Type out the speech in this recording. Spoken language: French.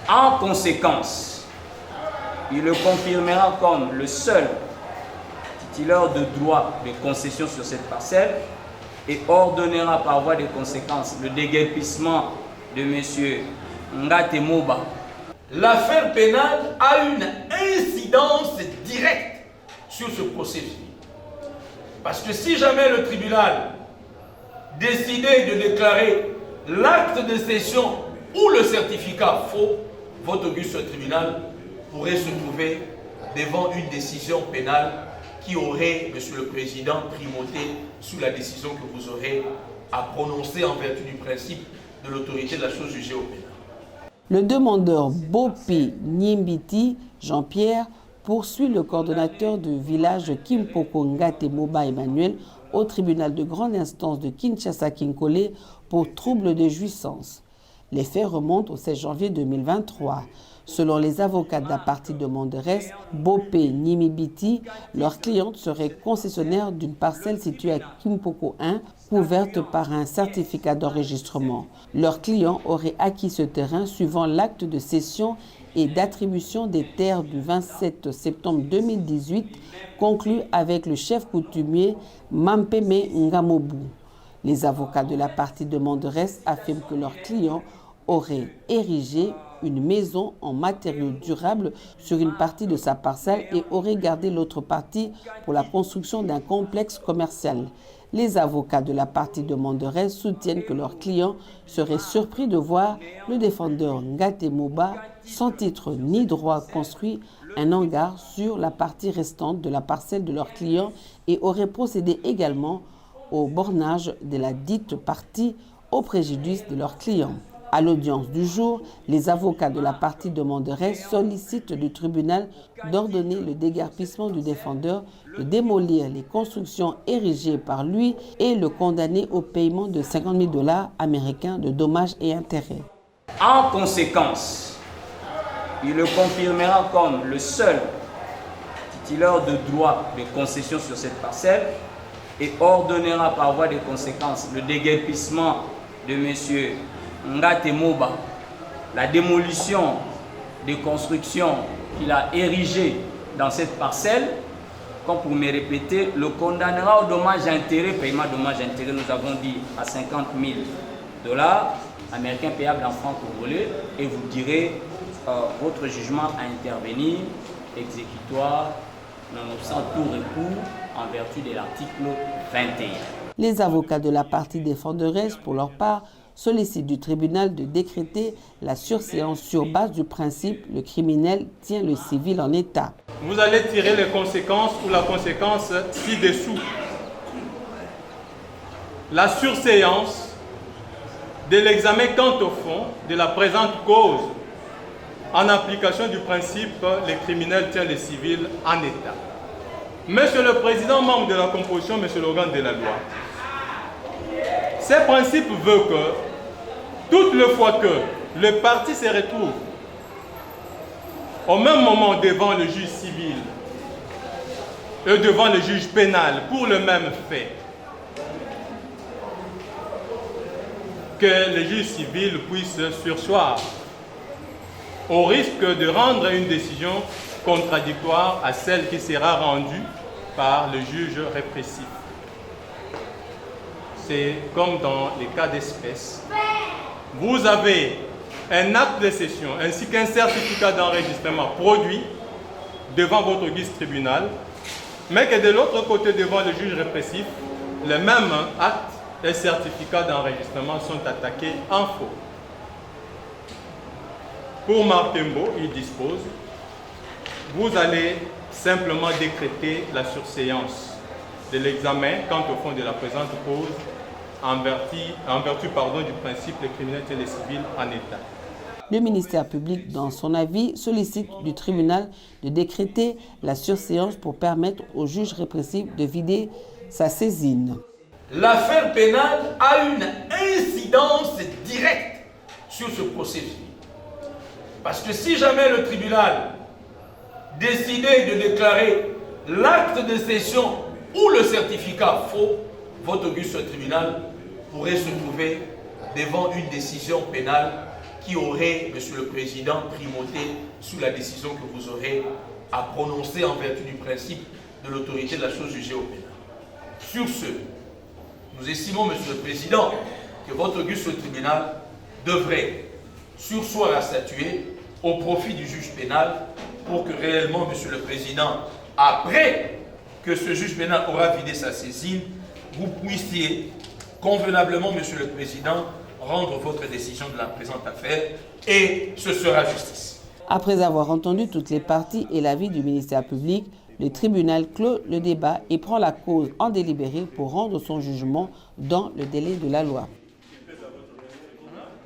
En conséquence, il le confirmera comme le seul titulaire de droit de concession sur cette parcelle et ordonnera par voie de conséquence le déguerpissement de M. Ngate Moba. L'affaire pénale a une incidence directe sur ce procès. Parce que si jamais le tribunal décidait de déclarer l'acte de cession ou le certificat faux, votre auguste tribunal pourrait se trouver devant une décision pénale qui aurait, Monsieur le Président, primauté sur la décision que vous aurez à prononcer en vertu du principe de l'autorité de la chose jugée au pénal. Le demandeur Bopé Nyimbiti, Jean-Pierre, poursuit le coordonnateur du village Kimpoko Ngate Moba Emmanuel au tribunal de grande instance de Kinshasa-Kinkole pour trouble de jouissance. Les faits remontent au 16 janvier 2023. Selon les avocats de la partie demanderesse, Bopé Nimibiti, leur cliente serait concessionnaire d'une parcelle située à Kimpoko 1, couverte par un certificat d'enregistrement. Leur client aurait acquis ce terrain suivant l'acte de cession et d'attribution des terres du 27 septembre 2018 conclu avec le chef coutumier Mampeme Ngamobu. Les avocats de la partie demanderesse affirment que leur client aurait érigé une maison en matériaux durables sur une partie de sa parcelle et aurait gardé l'autre partie pour la construction d'un complexe commercial. Les avocats de la partie demanderesse soutiennent que leur client serait surpris de voir le défendeur Ngate Moba, sans titre ni droit, construit un hangar sur la partie restante de la parcelle de leur client et aurait procédé également au bornage de la dite partie au préjudice de leur client. À l'audience du jour, les avocats de la partie demanderesse sollicitent du tribunal d'ordonner le déguerpissement du défendeur, de démolir les constructions érigées par lui et le condamner au paiement de 50 000 $ américains de dommages et intérêts. En conséquence, il le confirmera comme le seul titulaire de droit de concession sur cette parcelle et ordonnera par voie de conséquence le déguerpissement de M. Ngate Moba, la démolition des constructions qu'il a érigées dans cette parcelle, comme pour me répéter, le condamnera au dommage-intérêt, paiement dommage-intérêt, nous avons dit à 50 000 $ américains payables en francs congolais, et vous direz votre jugement à intervenir, exécutoire, nonobstant tout recours en vertu de l'article 21. Les avocats de la partie défenderesse, pour leur part, sollicitent du tribunal de décréter la surséance sur base du principe le criminel tient le civil en état. Vous allez tirer les conséquences ou la conséquence ci-dessous. La surséance de l'examen quant au fond de la présente cause en application du principe le criminel tient le civil en état. Monsieur le Président, membre de la composition, monsieur l'organe de la loi, ce principe veut que, toute le fois que le parti se retrouve au même moment devant le juge civil et devant le juge pénal pour le même fait, que le juge civil puisse surseoir au risque de rendre une décision contradictoire à celle qui sera rendue par le juge répressif. C'est comme dans les cas d'espèce. Vous avez un acte de cession ainsi qu'un certificat d'enregistrement produit devant votre auguste tribunal, mais que de l'autre côté, devant le juge répressif, le même acte et certificat d'enregistrement sont attaqués en faux. Pour Martembo, il dispose, vous allez simplement décréter la surséance de l'examen quant au fond de la présente cause en vertu du principe le criminel tient le civil en état. Le ministère public, dans son avis, sollicite du tribunal de décréter la surséance pour permettre au juge répressif de vider sa saisine. L'affaire pénale a une incidence directe sur ce procès. Parce que si jamais le tribunal décidait de déclarer l'acte de cession ou le certificat faux, votre auguste tribunal pourrait se trouver devant une décision pénale qui aurait, Monsieur le Président, primauté sur la décision que vous aurez à prononcer en vertu du principe de l'autorité de la chose jugée au pénal. Sur ce, nous estimons, Monsieur le Président, que votre auguste tribunal devrait surseoir à statuer au profit du juge pénal pour que réellement, Monsieur le Président, après que ce juge pénal aura vidé sa saisine, vous puissiez convenablement, Monsieur le Président, rendre votre décision de la présente affaire et ce sera justice. Après avoir entendu toutes les parties et l'avis du ministère public, le tribunal clôt le débat et prend la cause en délibéré pour rendre son jugement dans le délai de la loi.